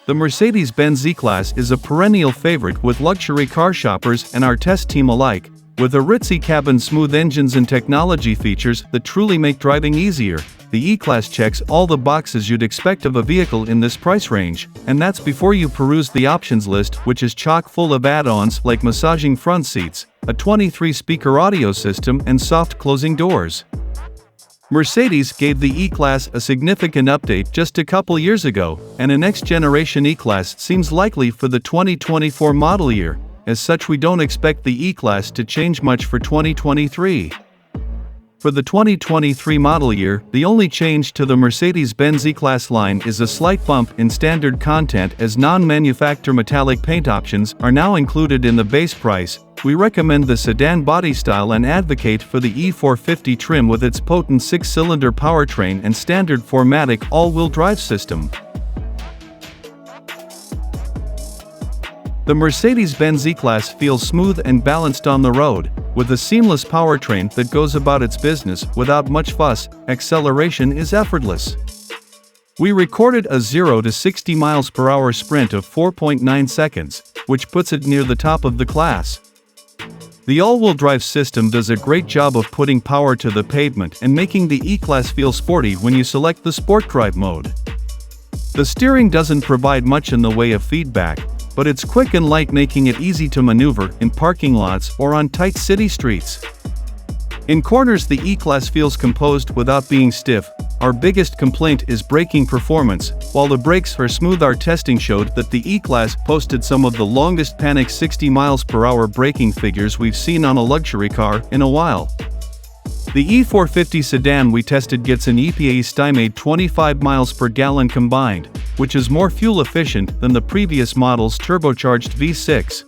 The Mercedes Benz E-Class is a perennial favorite with luxury car shoppers and our test team alike. With a ritzy cabin, smooth engines and technology features that truly make driving easier, the E-Class checks all the boxes you'd expect of a vehicle in this price range, and that's before you peruse the options list, which is chock full of add-ons like massaging front seats, a 23-speaker audio system and soft closing doors. Mercedes gave the E-Class a significant update just a couple years ago, and a next-generation E-Class seems likely for the 2024 model year. As such, we don't expect the E-Class to change much for 2023. For the 2023 model year, the only change to the Mercedes Benz E-Class line is a slight bump in standard content, as non-Manufaktur metallic paint options are now included in the base price. We recommend the sedan body style and advocate for the E450 trim with its potent 6-cylinder powertrain and standard 4MATIC all-wheel drive system. The Mercedes-Benz E-Class feels smooth and balanced on the road, with a seamless powertrain that goes about its business without much fuss. Acceleration is effortless. We recorded a 0 to 60 miles per hour sprint of 4.9 seconds, which puts it near the top of the class. The all-wheel drive system does a great job of putting power to the pavement and making the E-Class feel sporty when you select the Sport Drive mode. The steering doesn't provide much in the way of feedback, but it's quick and light, making it easy to maneuver in parking lots or on tight city streets. In corners, the E-Class feels composed without being stiff. Our biggest complaint is braking performance. While the brakes are smooth, our testing showed that the E-Class posted some of the longest panic 60 miles per hour braking figures we've seen on a luxury car in a while. The E450 sedan we tested gets an EPA-estimated 25 miles per gallon combined, which is more fuel efficient than the previous model's turbocharged V6.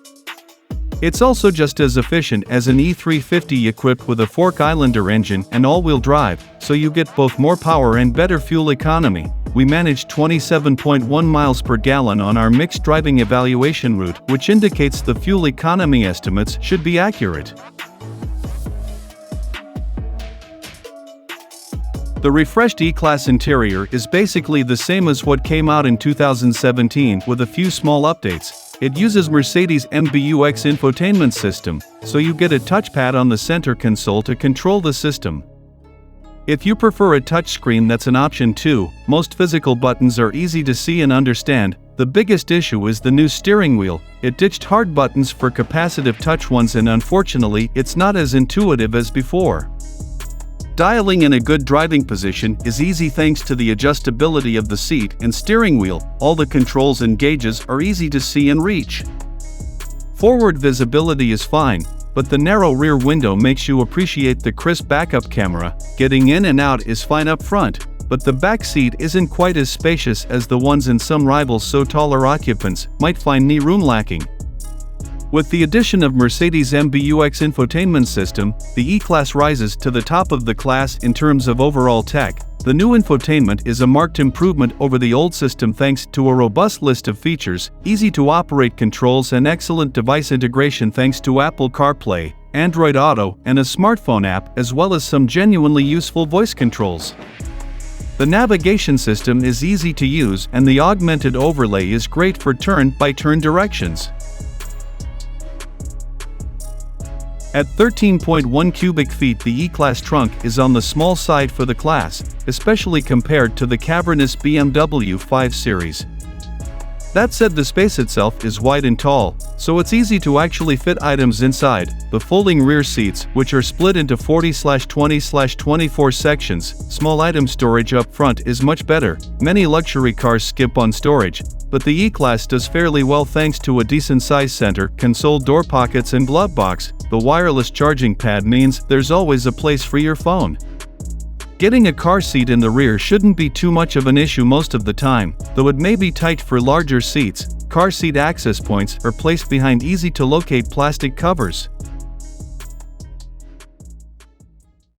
It's also just as efficient as an E350 equipped with a fork-islander engine and all-wheel drive, so you get both more power and better fuel economy. We managed 27.1 miles per gallon on our mixed driving evaluation route, which indicates the fuel economy estimates should be accurate. The refreshed E-Class interior is basically the same as what came out in 2017, with a few small updates. It uses Mercedes MBUX infotainment system, so you get a touchpad on the center console to control the system. If you prefer a touchscreen, that's an option too. Most physical buttons are easy to see and understand. The biggest issue is the new steering wheel. It ditched hard buttons for capacitive touch ones, and unfortunately, it's not as intuitive as before. Dialing in a good driving position is easy thanks to the adjustability of the seat and steering wheel. All the controls and gauges are easy to see and reach. Forward visibility is fine, but the narrow rear window makes you appreciate the crisp backup camera. Getting in and out is fine up front, but the back seat isn't quite as spacious as the ones in some rivals, so taller occupants might find knee room lacking. With the addition of Mercedes MBUX infotainment system, the E-Class rises to the top of the class in terms of overall tech. The new infotainment is a marked improvement over the old system thanks to a robust list of features, easy-to-operate controls and excellent device integration thanks to Apple CarPlay, Android Auto, and a smartphone app, as well as some genuinely useful voice controls. The navigation system is easy to use, and the augmented overlay is great for turn-by-turn directions. At 13.1 cubic feet, the E-Class trunk is on the small side for the class, especially compared to the cavernous BMW 5 Series. That said, the space itself is wide and tall, so it's easy to actually fit items inside. The folding rear seats, which are split into 40/20/24 sections, small item storage up front is much better. Many luxury cars skip on storage, but the E-Class does fairly well thanks to a decent-sized center console, door pockets and glove box. The wireless charging pad means there's always a place for your phone. Getting a car seat in the rear shouldn't be too much of an issue most of the time, though it may be tight for larger seats. Car seat access points are placed behind easy-to-locate plastic covers.